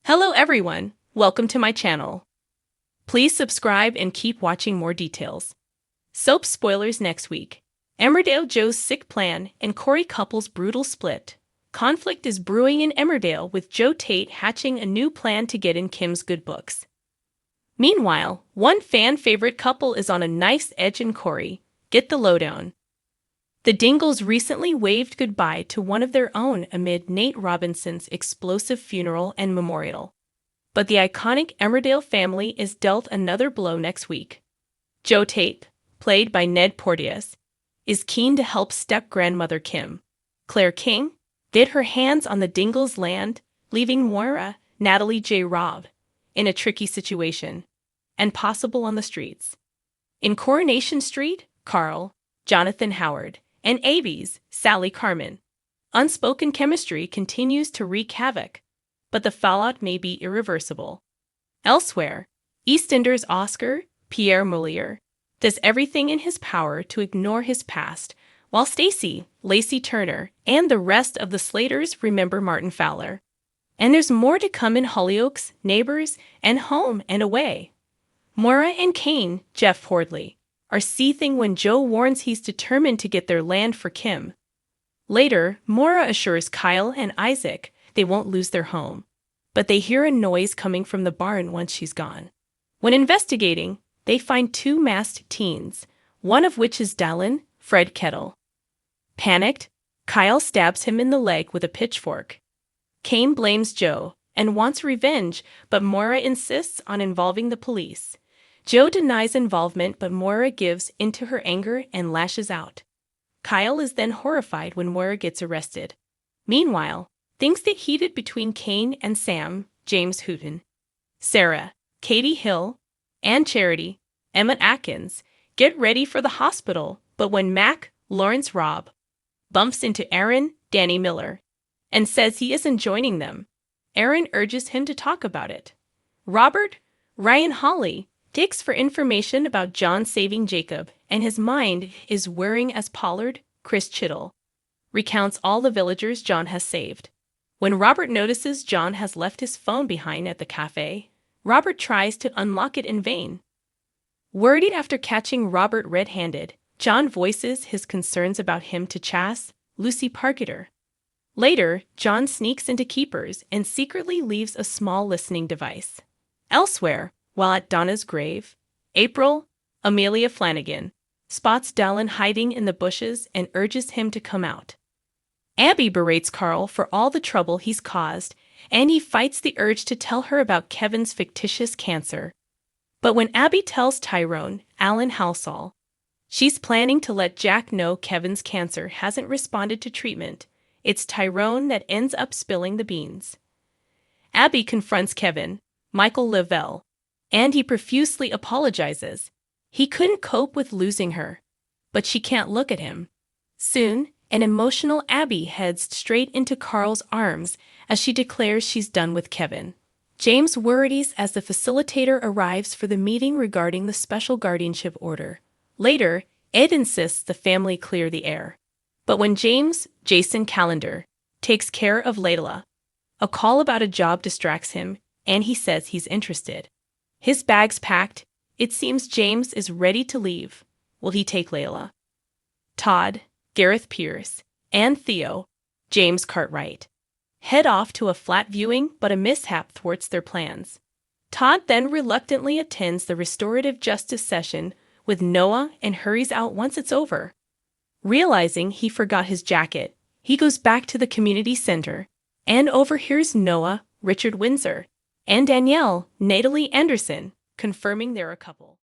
Hello everyone, welcome to my channel. Please subscribe and keep watching more details. Soap spoilers next week. Emmerdale Joe's sick plan and Corey couple's brutal split. Conflict is brewing in Emmerdale with Joe Tate hatching a new plan to get in Kim's good books. Meanwhile, one fan-favorite couple is on a nice edge in Corey. Get the lowdown. The Dingles recently waved goodbye to one of their own amid Nate Robinson's explosive funeral and memorial. But the iconic Emmerdale family is dealt another blow next week. Joe Tate, played by Ned Porteous, is keen to help step-grandmother Kim. Claire King did her hands on the Dingles' land, leaving Moira, Natalie J. Robb, in a tricky situation, and possible on the streets. In Coronation Street, Carl, Jonathan Howard, and Abby's Sally Carmen. Unspoken chemistry continues to wreak havoc, but the fallout may be irreversible. Elsewhere, EastEnders Oscar Pierre Molière does everything in his power to ignore his past, while Stacey, Lacey Turner, and the rest of the Slaters remember Martin Fowler. And there's more to come in Hollyoaks, Neighbors, and Home and Away. Moira and Kane, Jeff Hordley, are seething when Joe warns he's determined to get their land for Kim. Later, Moira assures Kyle and Isaac they won't lose their home, but they hear a noise coming from the barn once she's gone. When investigating, they find two masked teens, one of which is Dallin, Fred Kettle. Panicked, Kyle stabs him in the leg with a pitchfork. Kane blames Joe and wants revenge, but Moira insists on involving the police. Joe denies involvement, but Moira gives into her anger and lashes out. Kyle is then horrified when Moira gets arrested. Meanwhile, things get heated between Kane and Sam, James Hooton, Sarah, Katie Hill, and Charity, Emma Atkins, get ready for the hospital, but when Mac, Lawrence Robb, bumps into Aaron, Danny Miller, and says he isn't joining them, Aaron urges him to talk about it. Robert, Ryan Hawley, digs for information about John saving Jacob, and his mind is whirring as Pollard, Chris Chittell, recounts all the villagers John has saved. When Robert notices John has left his phone behind at the cafe, Robert tries to unlock it in vain. Worried after catching Robert red-handed, John voices his concerns about him to Chas, Lucy Parketer. Later, John sneaks into Keepers and secretly leaves a small listening device. Elsewhere, while at Donna's grave, April, Amelia Flanagan, spots Dallin hiding in the bushes and urges him to come out. Abby berates Carl for all the trouble he's caused, and he fights the urge to tell her about Kevin's fictitious cancer. But when Abby tells Tyrone, Alan Halsall, she's planning to let Jack know Kevin's cancer hasn't responded to treatment, it's Tyrone that ends up spilling the beans. Abby confronts Kevin, Michael Lavelle, and he profusely apologizes. He couldn't cope with losing her, but she can't look at him. Soon, an emotional Abby heads straight into Carl's arms as she declares she's done with Kevin. James worries as the facilitator arrives for the meeting regarding the special guardianship order. Later, Ed insists the family clear the air. But when James, Jason Calendar, takes care of Layla, a call about a job distracts him, and he says he's interested. His bag's packed, it seems James is ready to leave. Will he take Layla? Todd, Gareth Pierce, and Theo, James Cartwright, head off to a flat viewing, but a mishap thwarts their plans. Todd then reluctantly attends the restorative justice session with Noah and hurries out once it's over. Realizing he forgot his jacket, he goes back to the community center and overhears Noah, Richard Windsor, and Danielle, Natalie Anderson, confirming they're a couple.